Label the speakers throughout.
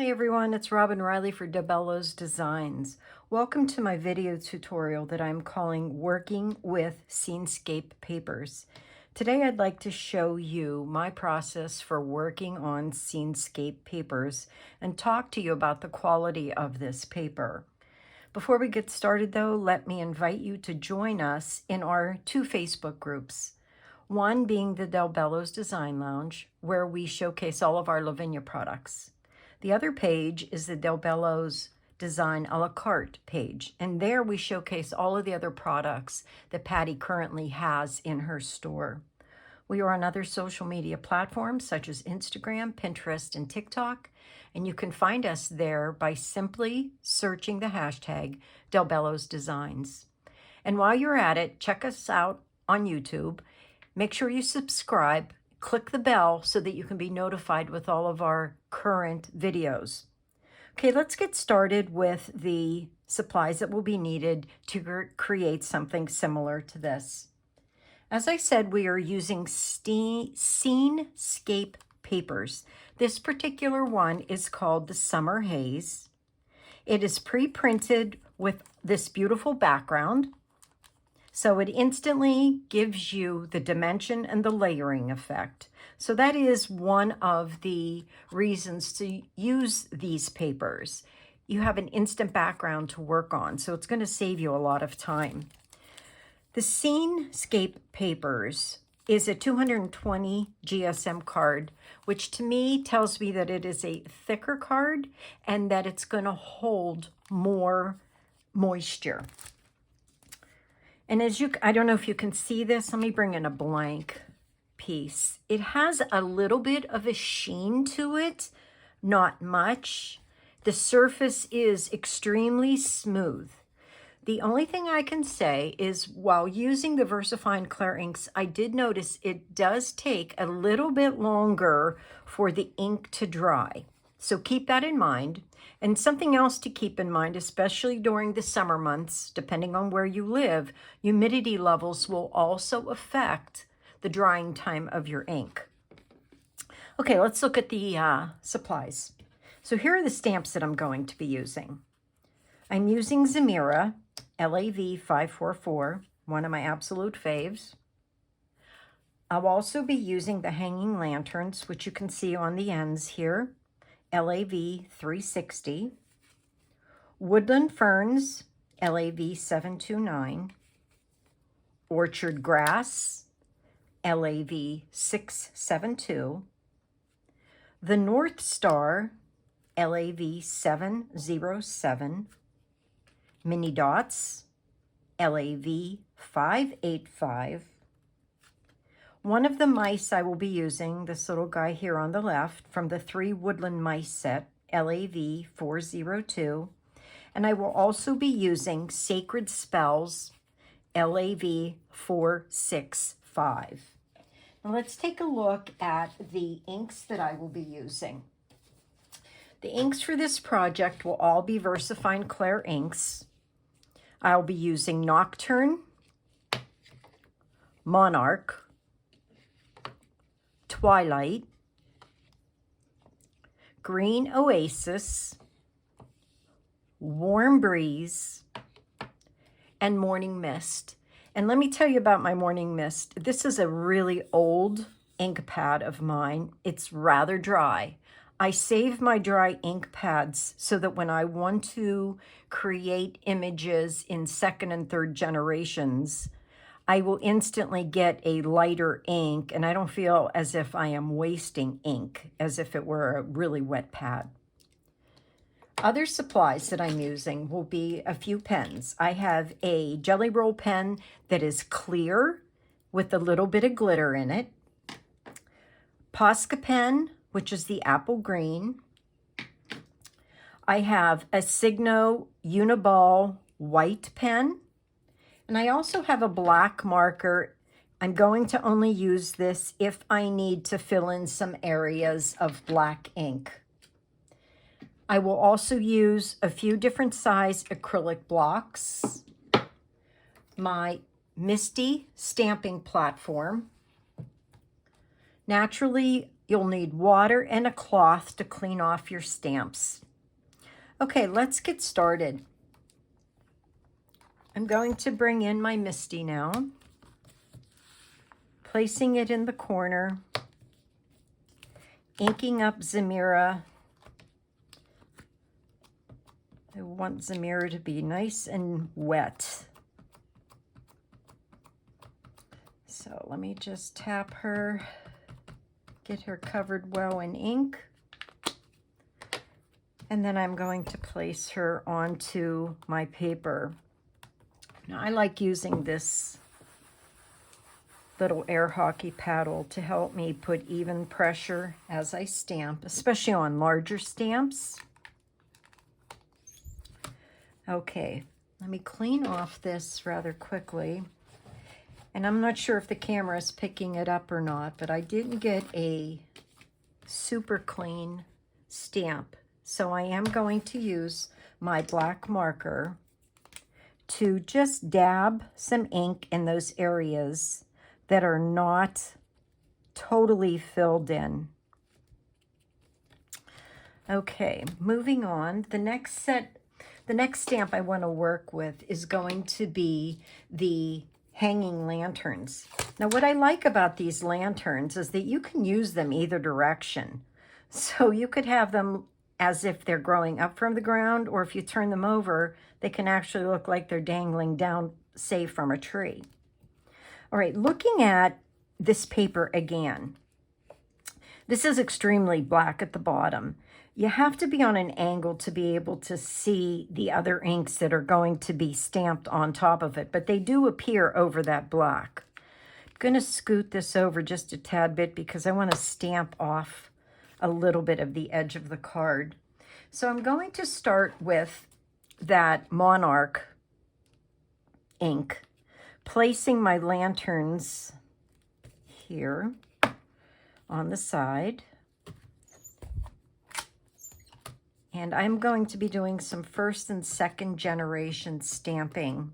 Speaker 1: Hey everyone, it's Robin Riley for Bello's Designs. Welcome to my video tutorial that I'm calling Working with Scenescape Papers. Today I'd like to show you my process for working on Scenescape papers and talk to you about the quality of this paper. Before we get started though, let me invite you to join us in our two Facebook groups. One being the Del Bello's Design Lounge, where we showcase all of our Lavinia products. The other page is the Del Bello's Design a la carte page, and there we showcase all of the other products that Patty currently has in her store. We are on other social media platforms such as Instagram, Pinterest, and TikTok, and you can find us there by simply searching the hashtag Del Bello's Designs. And while you're at it, check us out on YouTube. Make sure you subscribe. Click the bell so that you can be notified with all of our current videos. Okay, let's get started with the supplies that will be needed to create something similar to this. As I said, we are using Scenescape papers. This particular one is called the Summer Haze. It is pre-printed with this beautiful background. So it instantly gives you the dimension and the layering effect. So that is one of the reasons to use these papers. You have an instant background to work on, so it's going to save you a lot of time. The Scenescape papers is a 220 GSM card, which to me tells me that it is a thicker card and that it's going to hold more moisture. And I don't know if you can see this. Let me bring in a blank piece. It has a little bit of a sheen to it, not much. The surface is extremely smooth. The only thing I can say is while using the VersaFine Clair inks, I did notice it does take a little bit longer for the ink to dry. So keep that in mind. And something else to keep in mind, especially during the summer months, depending on where you live, humidity levels will also affect the drying time of your ink. Okay, let's look at the supplies. So here are the stamps that I'm going to be using. I'm using Zamira LAV 544, one of my absolute faves. I'll also be using the hanging lanterns, which you can see on the ends here. LAV 360, Woodland Ferns, LAV 729, Orchard Grass, LAV 672, the North Star, LAV 707, Mini Dots, LAV 585, one of the mice I will be using, this little guy here on the left, from the 3 Woodland Mice set, LAV 402. And I will also be using Sacred Spells, LAV 465. Now let's take a look at the inks that I will be using. The inks for this project will all be VersaFine Clair inks. I'll be using Nocturne, Monarch, Twilight, Green Oasis, Warm Breeze, and Morning Mist. And let me tell you about my Morning Mist. This is a really old ink pad of mine. It's rather dry. I save my dry ink pads so that when I want to create images in second and third generations, I will instantly get a lighter ink, and I don't feel as if I am wasting ink, as if it were a really wet pad. Other supplies that I'm using will be a few pens. I have a Jelly Roll pen that is clear with a little bit of glitter in it. Posca pen, which is the apple green. I have a Signo Uniball white pen. And I also have a black marker. I'm going to only use this if I need to fill in some areas of black ink. I will also use a few different size acrylic blocks, my Misty stamping platform. Naturally, you'll need water and a cloth to clean off your stamps. Okay, let's get started. I'm going to bring in my Misty now, placing it in the corner, inking up Zamira. I want Zamira to be nice and wet. So let me just tap her, get her covered well in ink. And then I'm going to place her onto my paper. Now I like using this little air hockey paddle to help me put even pressure as I stamp, especially on larger stamps. Okay, let me clean off this rather quickly. And I'm not sure if the camera is picking it up or not, but I didn't get a super clean stamp. So I am going to use my black marker to just dab some ink in those areas that are not totally filled in. Okay, moving on. The next stamp I want to work with is going to be the hanging lanterns. Now, what I like about these lanterns is that you can use them either direction. So you could have them as if they're growing up from the ground, or if you turn them over, they can actually look like they're dangling down, say, from a tree. All right, looking at this paper again, this is extremely black at the bottom. You have to be on an angle to be able to see the other inks that are going to be stamped on top of it, but they do appear over that black. I'm going to scoot this over just a tad bit because I want to stamp off a little bit of the edge of the card. So I'm going to start with that Monarch ink, placing my lanterns here on the side. And I'm going to be doing some first and second generation stamping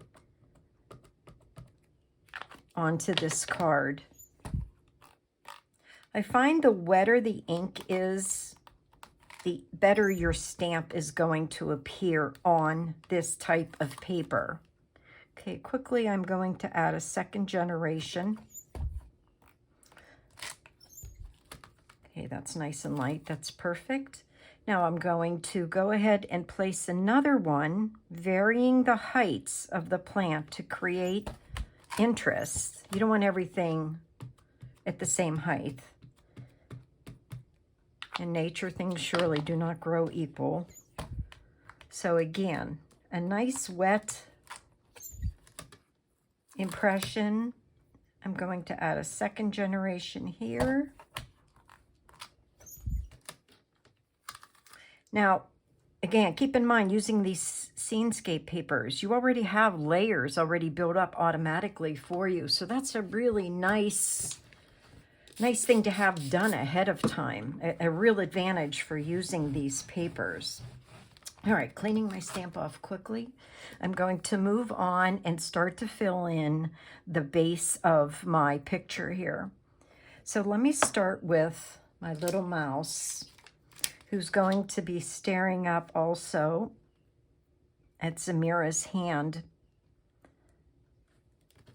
Speaker 1: onto this card. I find the wetter the ink is, the better your stamp is going to appear on this type of paper. Okay, quickly I'm going to add a second generation. Okay, that's nice and light. That's perfect. Now I'm going to go ahead and place another one, varying the heights of the plant to create interest. You don't want everything at the same height. In nature, things surely do not grow equal. So again, a nice wet impression. I'm going to add a second generation here. Now, again, keep in mind, using these Scenescape papers, you already have layers already built up automatically for you. So that's a really nice thing to have done ahead of time. A real advantage for using these papers. All right, cleaning my stamp off quickly. I'm going to move on and start to fill in the base of my picture here. So let me start with my little mouse, who's going to be staring up also at Zamira's hand.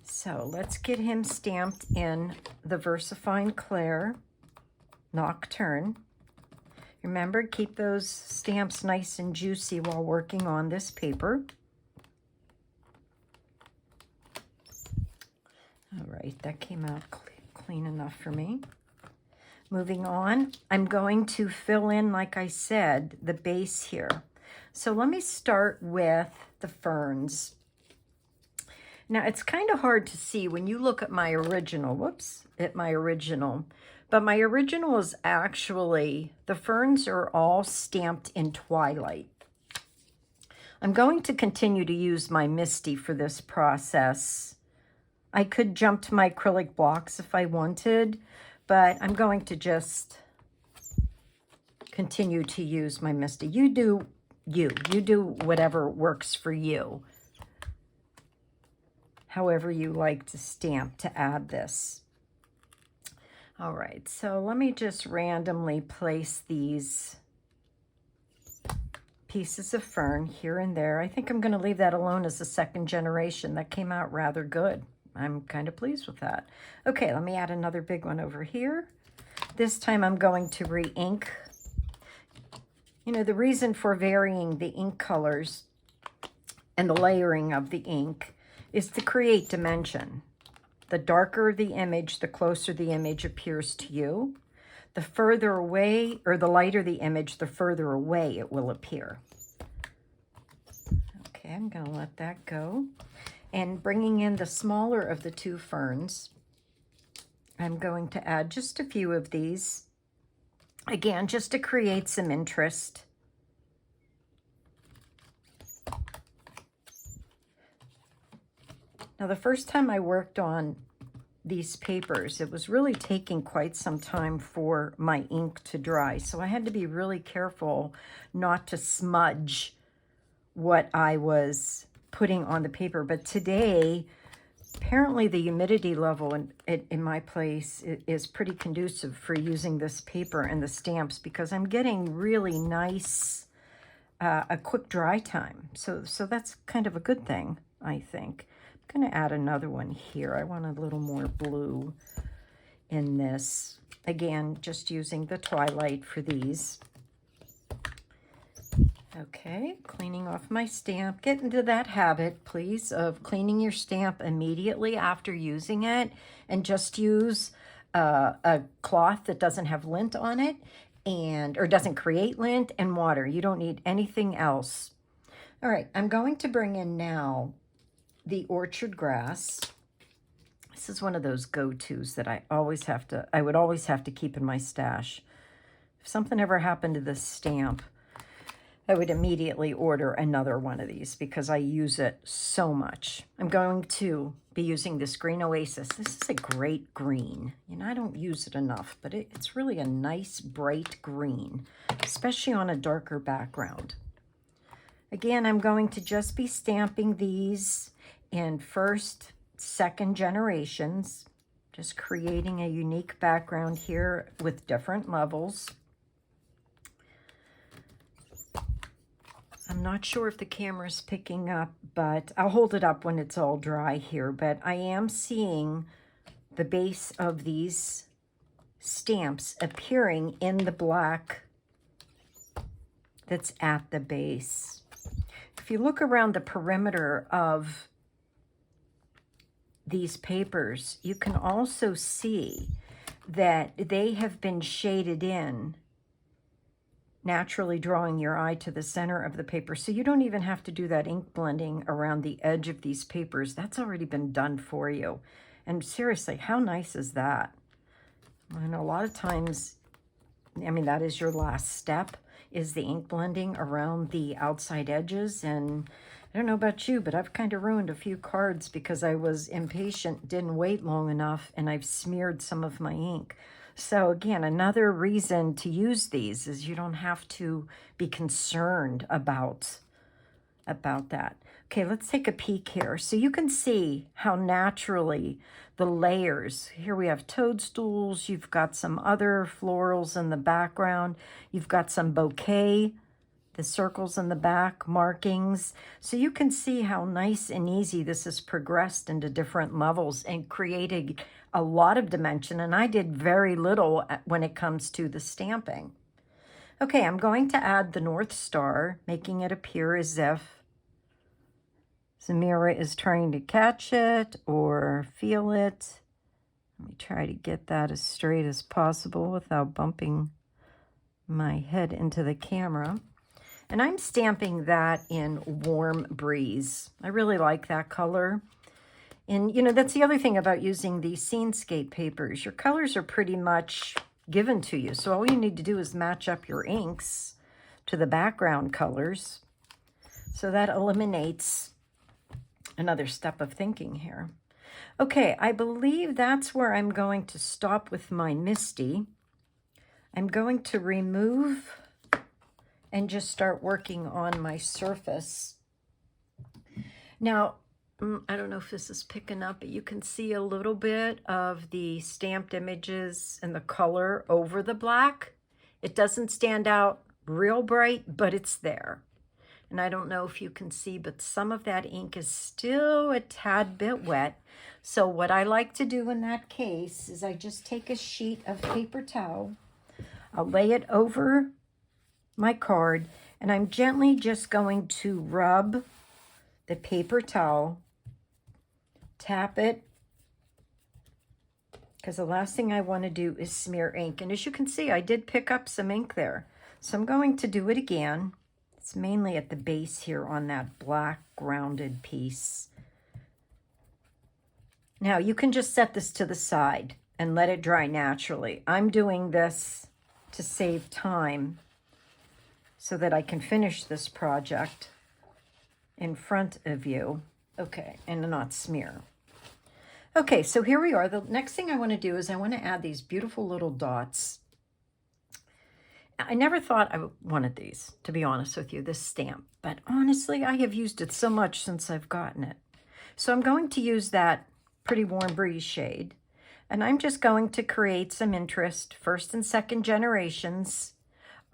Speaker 1: So let's get him stamped in the VersaFine Clair Nocturne. Remember, keep those stamps nice and juicy while working on this paper. All right, that came out clean enough for me. Moving on, I'm going to fill in, like I said, the base here. So let me start with the ferns. Now, it's kind of hard to see when you look at my original, but my original is actually, the ferns are all stamped in Twilight. I'm going to continue to use my Misty for this process. I could jump to my acrylic blocks if I wanted, but I'm going to just continue to use my Misty. You do whatever works for you. However you like to stamp to add this. All right, so let me just randomly place these pieces of fern here and there. I think I'm going to leave that alone as a second generation. That came out rather good. I'm kind of pleased with that. Okay, let me add another big one over here. This time I'm going to re-ink. You know, the reason for varying the ink colors and the layering of the ink is to create dimension. The darker the image, the closer the image appears to you. The further away, or the lighter the image, the further away it will appear. Okay, I'm going to let that go. And bringing in the smaller of the two ferns, I'm going to add just a few of these. Again, just to create some interest. Now, the first time I worked on these papers, it was really taking quite some time for my ink to dry. So I had to be really careful not to smudge what I was putting on the paper. But today, apparently the humidity level in my place is pretty conducive for using this paper and the stamps, because I'm getting really nice, a quick dry time. So that's kind of a good thing, I think. I'm going to add another one here. I want a little more blue in this. Again, just using the twilight for these. Okay, cleaning off my stamp. Get into that habit, please, of cleaning your stamp immediately after using it, and just use a cloth that doesn't have lint on it, or doesn't create lint, and water. You don't need anything else. All right, I'm going to bring in now the orchard grass. This is one of those go-tos that I would always have to keep in my stash. If something ever happened to this stamp, I would immediately order another one of these because I use it so much. I'm going to be using this Green Oasis. This is a great green. You know, I don't use it enough, but it's really a nice bright green, especially on a darker background. Again, I'm going to just be stamping these in first, second generations, just creating a unique background here with different levels. I'm not sure if the camera's picking up, but I'll hold it up when it's all dry here. But I am seeing the base of these stamps appearing in the black that's at the base. If you look around the perimeter of these papers, you can also see that they have been shaded in, naturally drawing your eye to the center of the paper. So you don't even have to do that ink blending around the edge of these papers. That's already been done for you. And seriously, how nice is that? And a lot of times, I mean, that is your last step, is the ink blending around the outside edges. And I don't know about you, but I've kind of ruined a few cards because I was impatient, didn't wait long enough, and I've smeared some of my ink. So again, another reason to use these is you don't have to be concerned about that. Okay, let's take a peek here. So you can see how naturally the layers, here we have toadstools, you've got some other florals in the background, you've got some bouquet, the circles in the back, markings. So you can see how nice and easy this has progressed into different levels and created a lot of dimension. And I did very little when it comes to the stamping. Okay, I'm going to add the North Star, making it appear as if Samira is trying to catch it or feel it. Let me try to get that as straight as possible without bumping my head into the camera. And I'm stamping that in Warm Breeze. I really like that color. And, you know, that's the other thing about using these Scenescape papers. Your colors are pretty much given to you. So all you need to do is match up your inks to the background colors. So that eliminates another step of thinking here. Okay, I believe that's where I'm going to stop with my Misty. I'm going to remove and just start working on my surface. Now, I don't know if this is picking up, but you can see a little bit of the stamped images and the color over the black. It doesn't stand out real bright, but it's there. And I don't know if you can see, but some of that ink is still a tad bit wet. So what I like to do in that case is I just take a sheet of paper towel, I'll lay it over my card, and I'm gently just going to rub the paper towel, tap it, because the last thing I want to do is smear ink. And as you can see, I did pick up some ink there. So I'm going to do it again. It's mainly at the base here on that black grounded piece. Now you can just set this to the side and let it dry naturally. I'm doing this to save time so that I can finish this project in front of you. Okay, and not smear. Okay, so here we are. The next thing I want to do is I want to add these beautiful little dots. I never thought I wanted these, to be honest with you, this stamp. But honestly, I have used it so much since I've gotten it. So I'm going to use that Pretty Warm Breeze shade. And I'm just going to create some interest, first and second generations,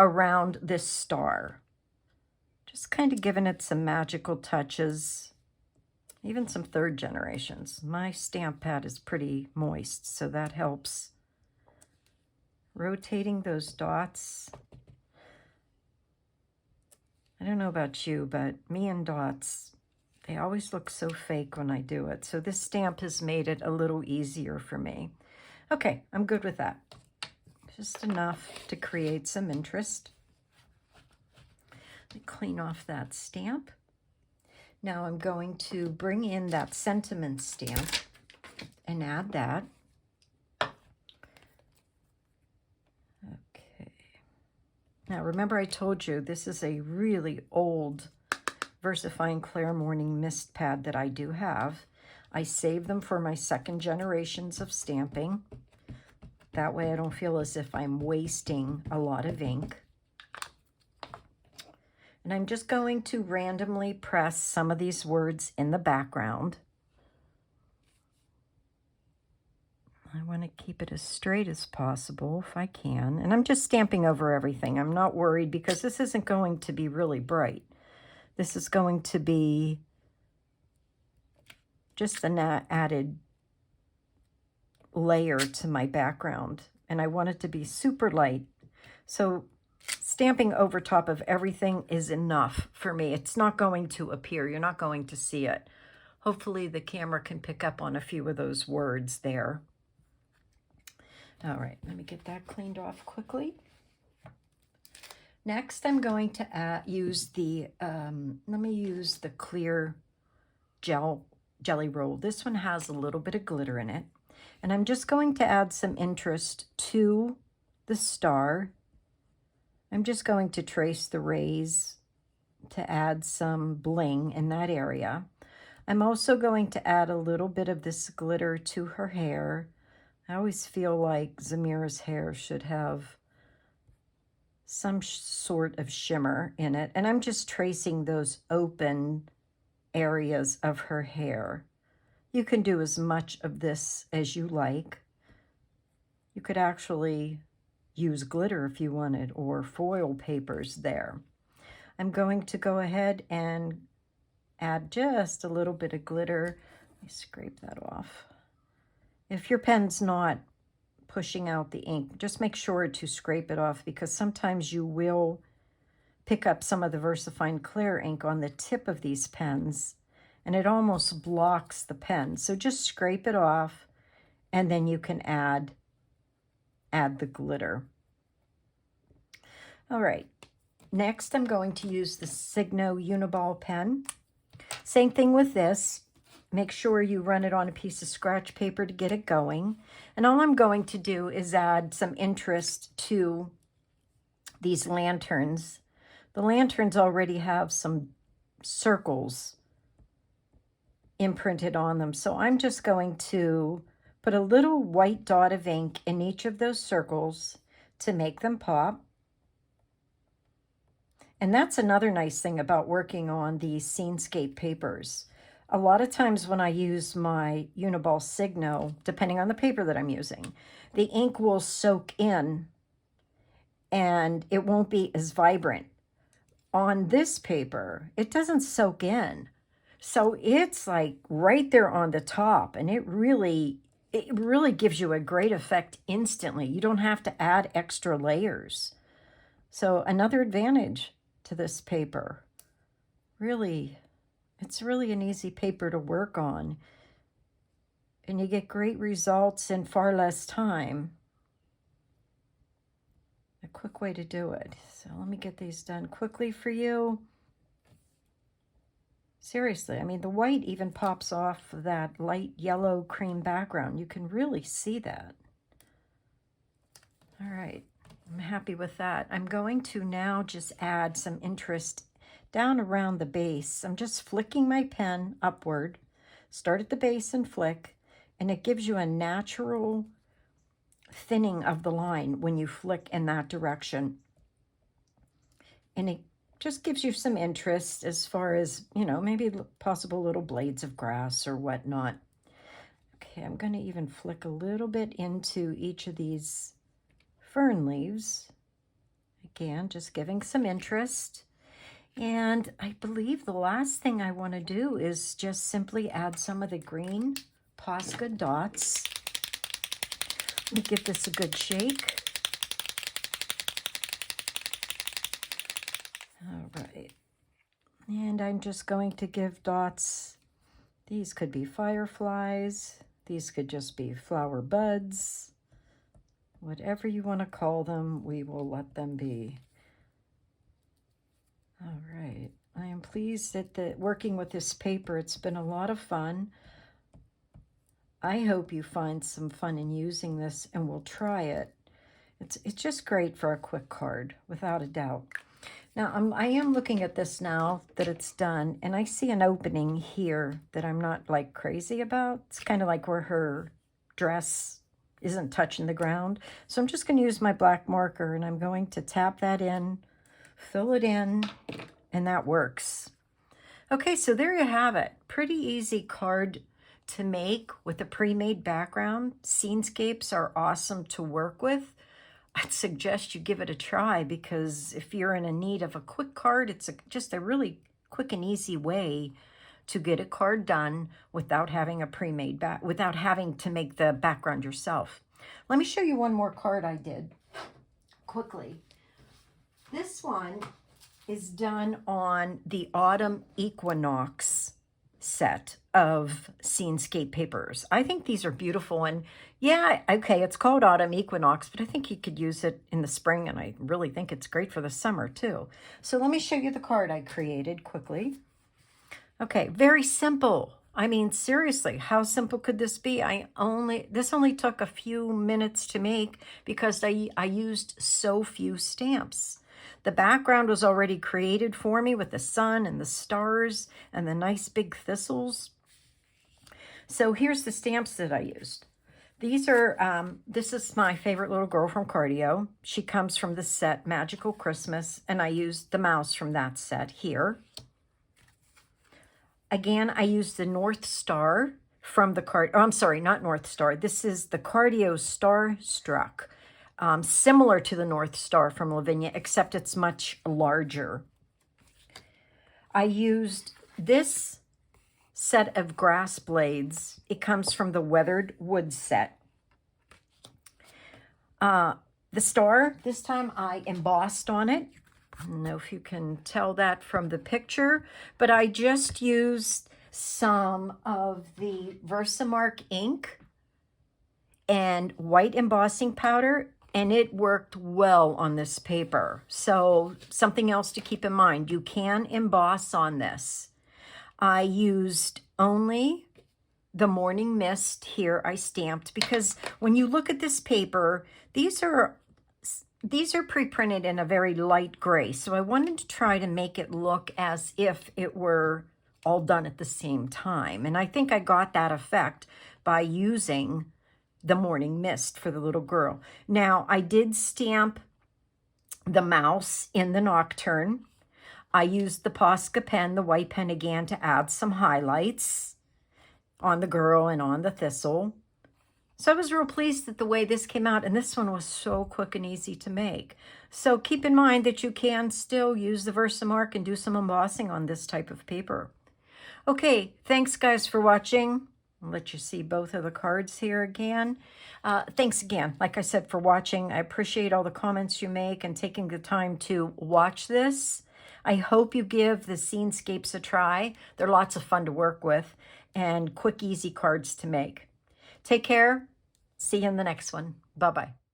Speaker 1: around this star. Just kind of giving it some magical touches. Even some third generations. My stamp pad is pretty moist, so that helps. Rotating those dots. I don't know about you, but me and dots, they always look so fake when I do it. So this stamp has made it a little easier for me. Okay, I'm good with that. Just enough to create some interest. Let me clean off that stamp. Now I'm going to bring in that sentiment stamp and add that. Okay. Now remember I told you this is a really old VersaFine Clair Morning Mist pad that I do have. I save them for my second generations of stamping. That way I don't feel as if I'm wasting a lot of ink. And I'm just going to randomly press some of these words in the background. I want to keep it as straight as possible if I can. And I'm just stamping over everything. I'm not worried because this isn't going to be really bright. This is going to be just an added layer to my background. And I want it to be super light. So stamping over top of everything is enough for me. It's not going to appear. You're not going to see it. Hopefully the camera can pick up on a few of those words there. All right, let me get that cleaned off quickly. Next, I'm going to use the, let me use the clear jelly roll. This one has a little bit of glitter in it. And I'm just going to add some interest to the star. I'm just going to trace the rays to add some bling in that area. I'm also going to add a little bit of this glitter to her hair. I always feel like Zamira's hair should have some sort of shimmer in it. And I'm just tracing those open areas of her hair. You can do as much of this as you like. You could actually use glitter if you wanted, or foil papers there. I'm going to go ahead and add just a little bit of glitter. Let me scrape that off. If your pen's not pushing out the ink, just make sure to scrape it off because sometimes you will pick up some of the VersaFine Clair ink on the tip of these pens and it almost blocks the pen. So just scrape it off and then you can add the glitter. All right, next I'm going to use the Signo Uniball pen. Same thing with this. Make sure you run it on a piece of scratch paper to get it going. And all I'm going to do is add some interest to these lanterns. The lanterns already have some circles imprinted on them. So I'm just going to put a little white dot of ink in each of those circles to make them pop. And that's another nice thing about working on these Scenescape papers. a lot of times when I use my Uniball Signo, depending on the paper that I'm using, the ink will soak in and it won't be as vibrant. On this paper, it doesn't soak in. So it's like right there on the top, and it really gives you a great effect instantly. You don't have to add extra layers. So another advantage to this paper. Really, it's really an easy paper to work on. And you get great results in far less time. A quick way to do it. So let me get these done quickly for you. Seriously, I mean, the white even pops off that light yellow cream background. You can really see that. All right, I'm happy with that. I'm going to now just add some interest down around the base. I'm just flicking my pen upward, start at the base and flick, and it gives you a natural thinning of the line when you flick in that direction. And it just gives you some interest as far as, you know, maybe possible little blades of grass or whatnot. Okay, I'm going to even flick a little bit into each of these fern leaves. Again, just giving some interest. And I believe the last thing I want to do is just simply add some of the green Posca dots. Let me give this a good shake. All right. And I'm just going to give dots. These could be fireflies. These could just be flower buds. Whatever you want to call them, we will let them be. All right. I am pleased that working with this paper, it's been a lot of fun. I hope you find some fun in using this and will try it. It's just great for a quick card, without a doubt. Now, I am looking at this now that it's done, and I see an opening here that I'm not like crazy about. It's kind of like where her dress isn't touching the ground. So I'm just going to use my black marker, and I'm going to tap that in, fill it in, and that works. Okay, so there you have it. Pretty easy card to make with a pre-made background. Scenescapes are awesome to work with. I'd suggest you give it a try, because if you're in a need of a quick card, it's just a really quick and easy way to get a card done without having a pre-made without having to make the background yourself. Let me show you one more card I did quickly. This one is done on the Autumn Equinox set of Scenescape papers. I think these are beautiful, and yeah, okay, it's called Autumn Equinox, but I think you could use it in the spring, and I really think it's great for the summer too. So let me show you the card I created quickly. Okay, very simple. I mean, seriously, how simple could this be? This only took a few minutes to make because I used so few stamps. The background was already created for me with the sun and the stars and the nice big thistles. So here's the stamps that I used. These are, this is my favorite little girl from Cardio. She comes from the set Magical Christmas, and I used the mouse from that set here. Again, I used the North Star from the card. Oh, I'm sorry, not North Star. This is the Cardio Starstruck. Similar to the North Star from Lavinia, except it's much larger. I used this set of grass blades. It comes from the Weathered Wood set. The star, this time I embossed on it. I don't know if you can tell that from the picture, but I just used some of the Versamark ink and white embossing powder, and it worked well on this paper. So something else to keep in mind, you can emboss on this. I used only the Morning Mist here I stamped, because when you look at this paper, these are pre-printed in a very light gray. So I wanted to try to make it look as if it were all done at the same time. And I think I got that effect by using the Morning Mist for the little girl. Now, I did stamp the mouse in the Nocturne. I used the Posca pen, the white pen again, to add some highlights on the girl and on the thistle. So I was real pleased at the way this came out, and this one was so quick and easy to make. So keep in mind that you can still use the Versamark and do some embossing on this type of paper. Okay, thanks guys for watching. I'll let you see both of the cards here again. Thanks again, like I said, for watching. I appreciate all the comments you make and taking the time to watch this. I hope you give the Scenescapes a try. They're lots of fun to work with and quick, easy cards to make. Take care. See you in the next one. Bye-bye.